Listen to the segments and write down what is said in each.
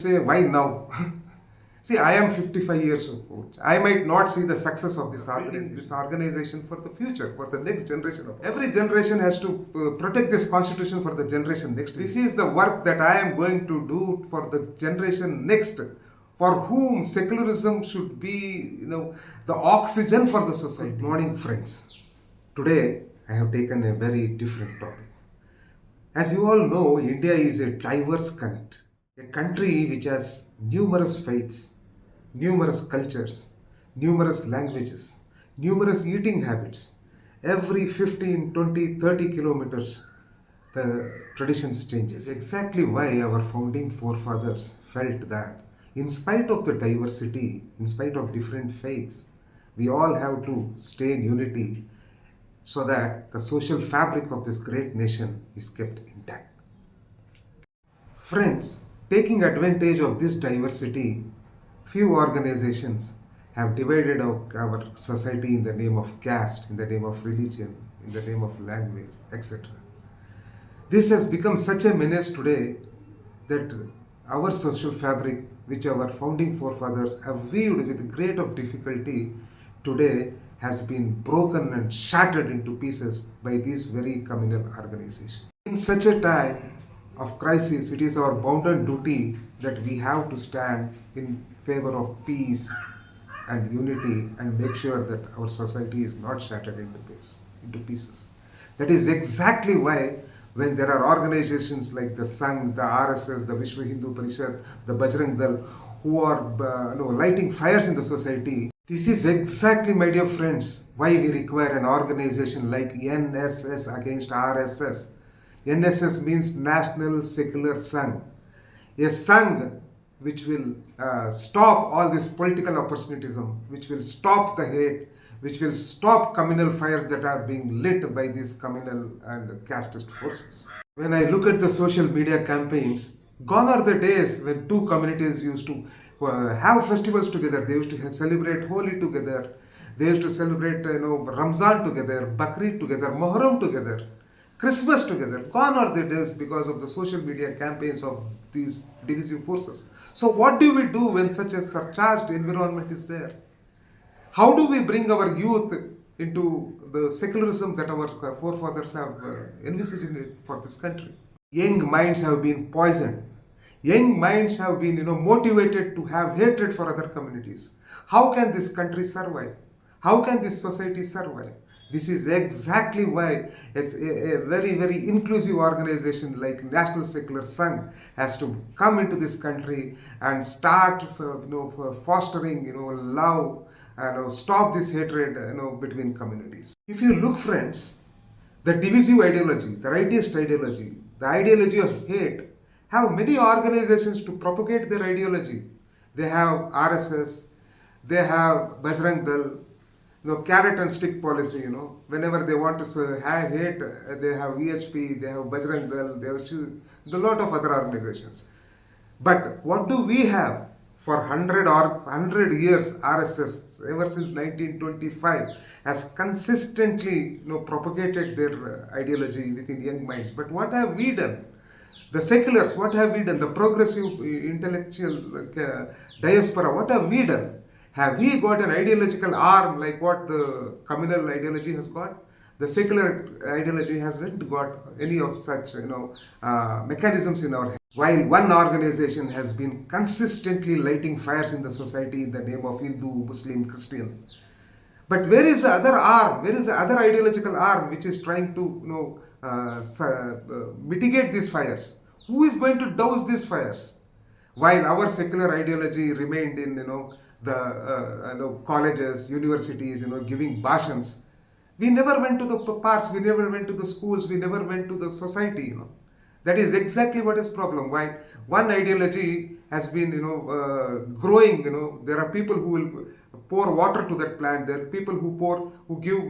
Say, why now? See, I am 55 years old. I might not see the success of this organization for the future, for the next generation. Every generation has to protect this constitution for the generation next. This is the work that I am going to do for the generation next, for whom secularism should be, the oxygen for the society. Good morning, friends. Today, I have taken a very different topic. As you all know, India is a diverse country. A country which has numerous faiths, numerous cultures, numerous languages, numerous eating habits. Every 15, 20, 30 kilometers, the traditions changes. Exactly why our founding forefathers felt that in spite of the diversity, in spite of different faiths, we all have to stay in unity so that the social fabric of this great nation is kept intact. Friends, taking advantage of this diversity, few organizations have divided our society in the name of caste, in the name of religion, in the name of language, etc. This has become such a menace today that our social fabric, which our founding forefathers have weaved with great of difficulty, today has been broken and shattered into pieces by these very communal organizations. In such a time of crisis, it is our bounden duty that we have to stand in favor of peace and unity and make sure that our society is not shattered into pieces. That is exactly why when there are organizations like the Sangh, the RSS, the Vishwa Hindu Parishad, the Bajrang Dal, who are lighting fires in the society, this is exactly, my dear friends, why we require an organization like NSS against RSS. NSS means National Secular Sangh. A Sangh which will stop all this political opportunism, which will stop the hate, which will stop communal fires that are being lit by these communal and casteist forces. When I look at the social media campaigns, gone are the days when two communities used to have festivals together. They used to celebrate Holi together. They used to celebrate Ramzan together, Bakrid together, Muharram together, Christmas together. Gone are the days because of the social media campaigns of these divisive forces. So what do we do when such a surcharged environment is there? How do we bring our youth into the secularism that our forefathers have envisaged for this country? Young minds have been poisoned. Young minds have been motivated to have hatred for other communities. How can this country survive? How can this society survive? This is exactly why a very, very inclusive organization like National Secular Sangh has to come into this country and start fostering love and stop this hatred between communities. If you look, friends, the divisive ideology, the rightist ideology, the ideology of hate have many organizations to propagate their ideology. They have RSS, they have Bajrang Dal, carrot and stick policy, whenever they want to have hate, they have VHP, they have Bajrang Dal, they have a lot of other organizations. But what do we have? For 100 years, RSS, ever since 1925, has consistently propagated their ideology within young minds. But what have we done? The seculars, what have we done? The progressive intellectual diaspora, what have we done? Have we got an ideological arm like what the communal ideology has got? The secular ideology hasn't got any of such mechanisms in our head. While one organization has been consistently lighting fires in the society in the name of Hindu, Muslim, Christian. But where is the other arm? Where is the other ideological arm which is trying to mitigate these fires? Who is going to douse these fires? While our secular ideology remained in the colleges, universities, giving bhashans, we never went to the parks, we never went to the schools, we never went to the society. That is exactly what is problem. Why one ideology has been growing. There are people who will pour water to that plant. There are people who give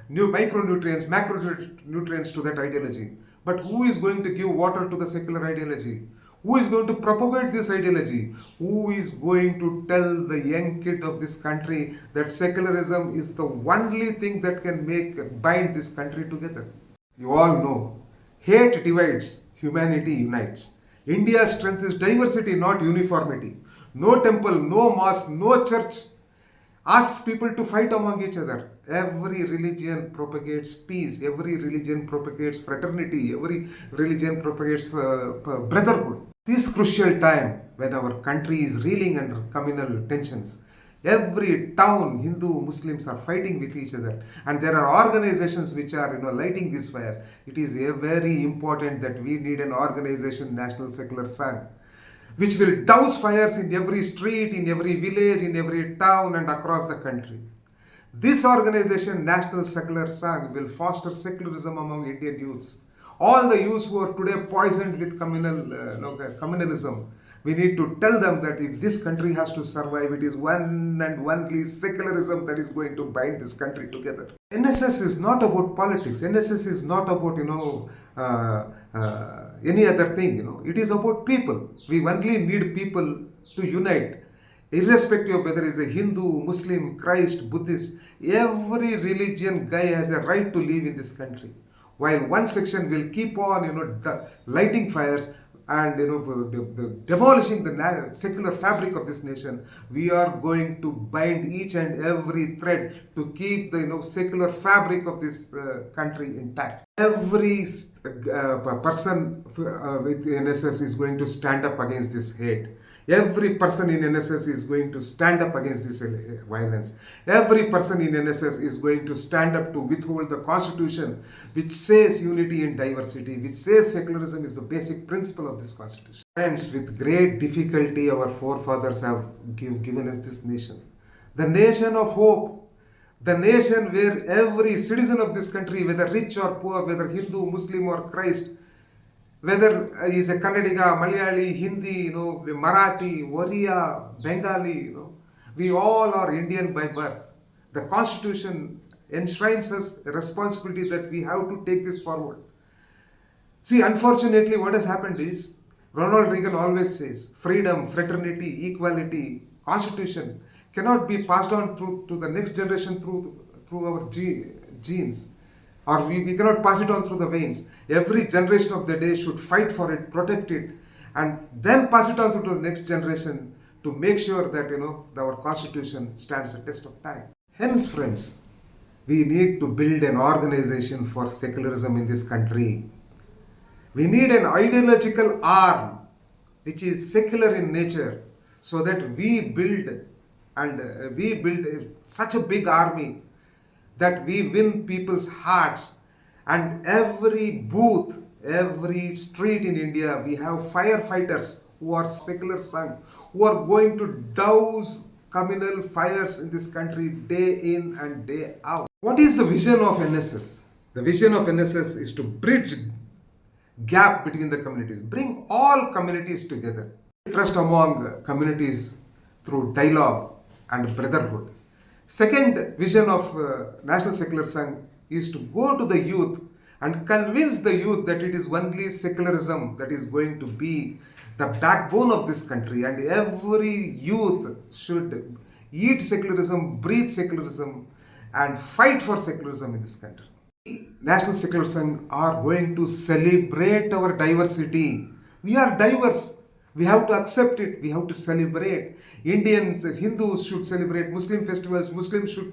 new micronutrients, macronutrients to that ideology. But who is going to give water to the secular ideology? Who is going to propagate this ideology? Who is going to tell the young kid of this country that secularism is the only thing that can bind this country together? You all know, hate divides, humanity unites. India's strength is diversity, not uniformity. No temple, no mosque, no church asks people to fight among each other. Every religion propagates peace, every religion propagates fraternity, every religion propagates brotherhood. This crucial time when our country is reeling under communal tensions, every town, Hindu, Muslims are fighting with each other, and there are organizations which are lighting these fires. It is very important that we need an organization, National Secular Sangh, which will douse fires in every street, in every village, in every town, and across the country. This organization, National Secular Sangh, will foster secularism among Indian youths. All the youths who are today poisoned with communalism, we need to tell them that if this country has to survive, it is one and only secularism that is going to bind this country together. NSS is not about politics. NSS is not about any other thing. It is about people. We only need people to unite, irrespective of whether it's a Hindu, Muslim, Christ, Buddhist. Every religion guy has a right to live in this country. While one section will keep on, lighting fires and demolishing the secular fabric of this nation, we are going to bind each and every thread to keep the secular fabric of this country intact. Every person with NSS is going to stand up against this hate. Every person in NSS is going to stand up against this violence. Every person in NSS is going to stand up to withhold the constitution which says unity in diversity, which says secularism is the basic principle of this constitution. Friends, with great difficulty our forefathers have given us this nation. The nation of hope. The nation where every citizen of this country, whether rich or poor, whether Hindu, Muslim or Christ, whether he is a Kannadiga, Malayali, Hindi, Marathi, Oriya, Bengali, we all are Indian by birth. The constitution enshrines us a responsibility that we have to take this forward. See, unfortunately, what has happened is, Ronald Reagan always says, freedom, fraternity, equality, constitution cannot be passed on to the next generation through our genes. Or we cannot pass it on through the veins. Every generation of the day should fight for it, protect it, and then pass it on to the next generation to make sure that our constitution stands the test of time. Hence, friends, we need to build an organization for secularism in this country. We need an ideological arm which is secular in nature, so that we build such a big army that we win people's hearts, and every booth, every street in India, we have firefighters who are secular Sangh, who are going to douse communal fires in this country day in and day out. What is the vision of NSS? The vision of NSS is to bridge gap between the communities, bring all communities together, trust among communities through dialogue and brotherhood. Second vision of National Secular Sangh is to go to the youth and convince the youth that it is only secularism that is going to be the backbone of this country, and every youth should eat secularism, breathe secularism, and fight for secularism in this country. National Secular Sangh are going to celebrate our diversity. We are diverse. We have to accept it. We have to celebrate. Indians, Hindus should celebrate Muslim festivals. Muslims should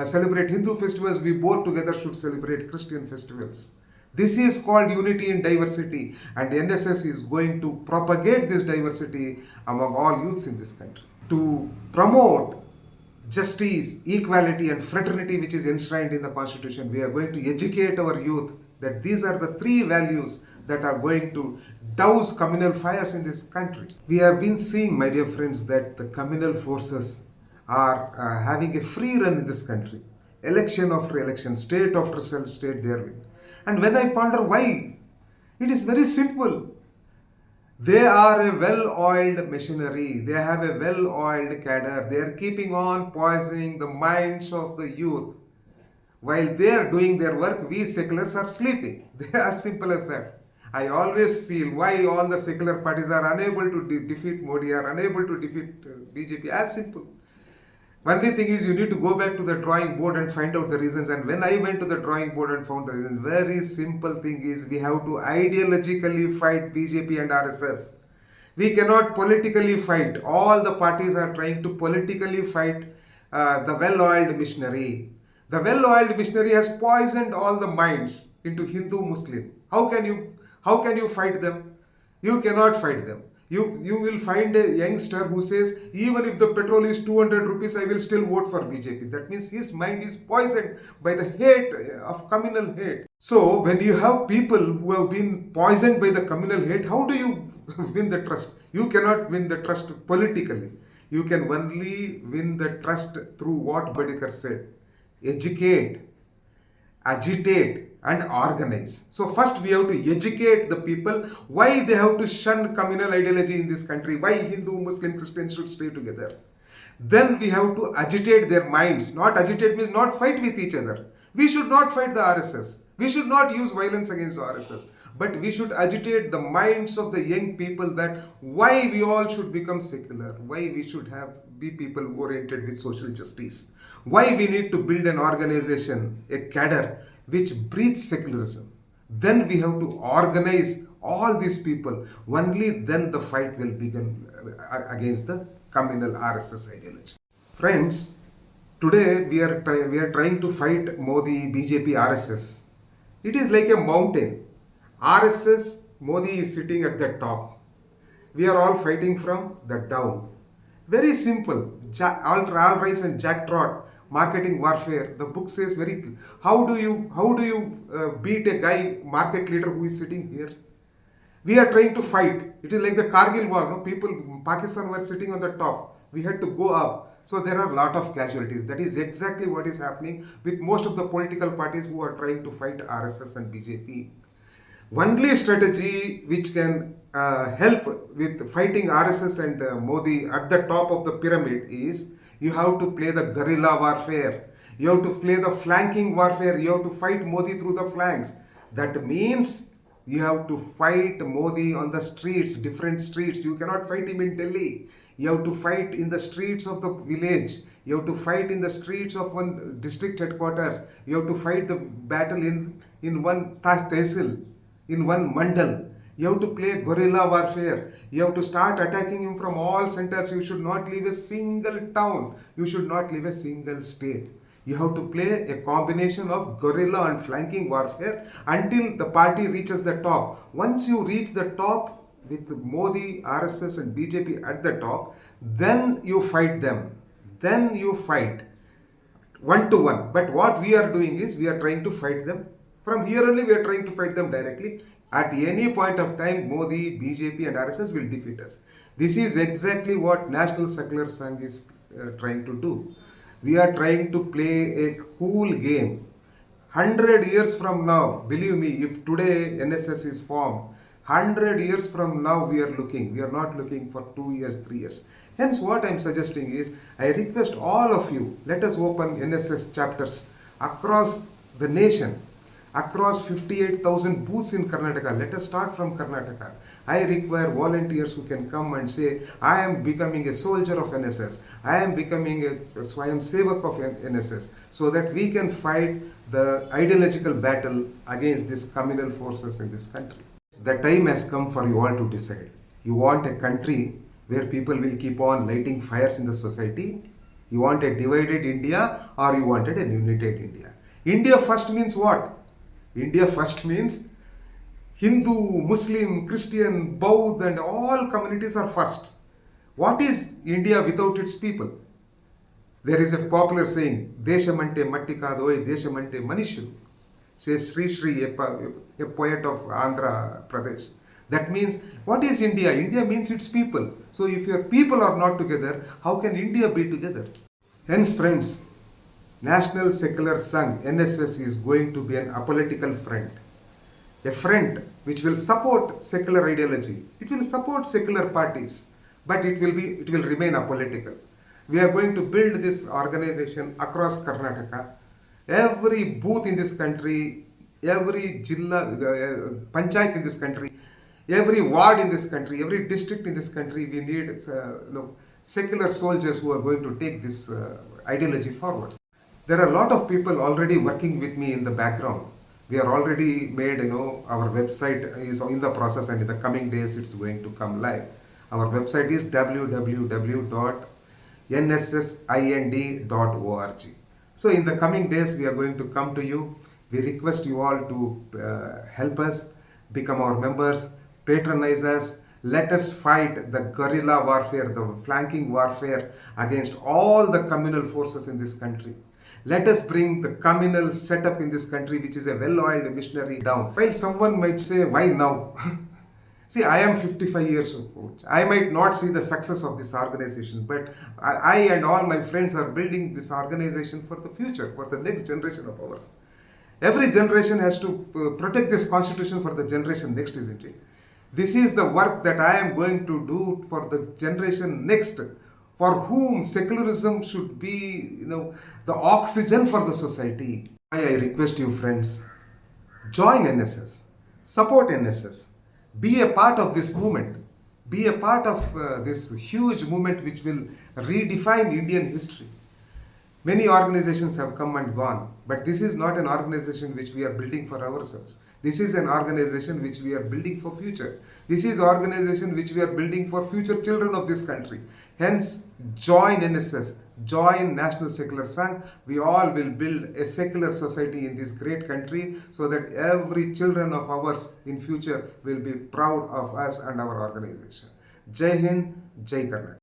celebrate Hindu festivals. We both together should celebrate Christian festivals. This is called unity in diversity, and NSS is going to propagate this diversity among all youths in this country. To promote justice, equality and fraternity which is enshrined in the constitution, we are going to educate our youth that these are the three values that are going to douse communal fires in this country. We have been seeing, my dear friends, that the communal forces are having a free run in this country. Election after election, state after state they are winning. And when I ponder why, it is very simple. They are a well-oiled machinery. They have a well-oiled cadre. They are keeping on poisoning the minds of the youth. While they are doing their work, we seculars are sleeping. They are as simple as that. I always feel why all the secular parties are unable to defeat Modi, are unable to defeat BJP. As simple. Only thing is you need to go back to the drawing board and find out the reasons. And when I went to the drawing board and found the reasons, very simple thing is we have to ideologically fight BJP and RSS. We cannot politically fight. All the parties are trying to politically fight the well-oiled missionary. The well-oiled missionary has poisoned all the minds into Hindu-Muslim. How can you fight them? You cannot fight them. You will find a youngster who says, even if the petrol is 200 rupees, I will still vote for BJP. That means his mind is poisoned by the hate of communal hate. So when you have people who have been poisoned by the communal hate, how do you win the trust? You cannot win the trust politically. You can only win the trust through what Badekar said. Educate, agitate and organize. So first we have to educate the people why they have to shun communal ideology in this country, why Hindu, Muslim, Christian should stay together. Then we have to agitate their minds. Not agitate means not fight with each other. We should not fight the RSS. We should not use violence against the RSS. But we should agitate the minds of the young people that why we all should become secular, why we should be people oriented with social justice, why we need to build an organization, a cadre which breathes secularism. Then we have to organize all these people. Only then the fight will begin against the communal RSS ideology. Friends, today we are trying to fight Modi, BJP, RSS. It is like a mountain. RSS, Modi is sitting at the top. We are all fighting from the down. Very simple. All rise and Jack Trot, marketing warfare. The book says very. How do you beat a guy market leader who is sitting here? We are trying to fight. It is like the Kargil war. No, people, Pakistan were sitting on the top. We had to go up. So there are a lot of casualties. That is exactly what is happening with most of the political parties who are trying to fight RSS and BJP. Only strategy which can help with fighting RSS and Modi at the top of the pyramid is you have to play the guerrilla warfare. You have to play the flanking warfare. You have to fight Modi through the flanks. That means you have to fight Modi on the streets, different streets. You cannot fight him in Delhi. You have to fight in the streets of the village. You have to fight in the streets of one district headquarters. You have to fight the battle in one tehsil, in one mandal. You have to play guerrilla warfare. You have to start attacking him from all centers. You should not leave a single town. You should not leave a single state. You have to play a combination of guerrilla and flanking warfare until the party reaches the top. Once you reach the top with Modi, RSS and BJP at the top, then you fight them. Then you fight one to one. But what we are doing is we are trying to fight them. From here only we are trying to fight them directly. At any point of time, Modi, BJP and RSS will defeat us. This is exactly what National Secular Sangh is trying to do. We are trying to play a cool game. 100 years from now, believe me, if today NSS is formed, 100 years from now we are not looking for 2 years, 3 years. Hence what I am suggesting is, I request all of you, let us open NSS chapters across the nation, across 58,000 booths in Karnataka. Let us start from Karnataka. I require volunteers who can come and say, I am becoming a soldier of NSS. I am becoming a Swayam Sevak of NSS, so that we can fight the ideological battle against these communal forces in this country. The time has come for you all to decide. You want a country where people will keep on lighting fires in the society? You want a divided India, or you wanted a united India? India first means what? India first means Hindu, Muslim, Christian, Buddha and all communities are first. What is India without its people? There is a popular saying, Deshamante Matti Kadoi, Deshamante Manishu, says Sri Sri, a poet of Andhra Pradesh. That means, what is India? India means its people. So if your people are not together, how can India be together? Hence friends, National Secular Sangh, NSS, is going to be an apolitical front. A front which will support secular ideology. It will support secular parties, but it will remain apolitical. We are going to build this organization across Karnataka. Every booth in this country, every jilla, panchayat in this country, every ward in this country, every district in this country, we need secular soldiers who are going to take this ideology forward. There are a lot of people already working with me in the background. We are already made, our website is in the process, and in the coming days it's going to come live. Our website is www.nssind.org. So in the coming days we are going to come to you. We request you all to help us, become our members, patronize us. Let us fight the guerrilla warfare, the flanking warfare against all the communal forces in this country. Let us bring the communal setup in this country, which is a well-oiled missionary, down. While someone might say, why now? See, I am 55 years old. I might not see the success of this organization, but I and all my friends are building this organization for the future, for the next generation of ours. Every generation has to protect this constitution for the generation next, isn't it? This is the work that I am going to do for the generation next, for whom secularism should be, the oxygen for the society. I request you, friends, join NSS, support NSS, be a part of this movement, be a part of this huge movement which will redefine Indian history. Many organizations have come and gone, but this is not an organization which we are building for ourselves. This is an organization which we are building for future. This is an organization which we are building for future children of this country. Hence, join NSS, join National Secular Sangh. We all will build a secular society in this great country so that every children of ours in future will be proud of us and our organization. Jai Hind, Jai Karnataka.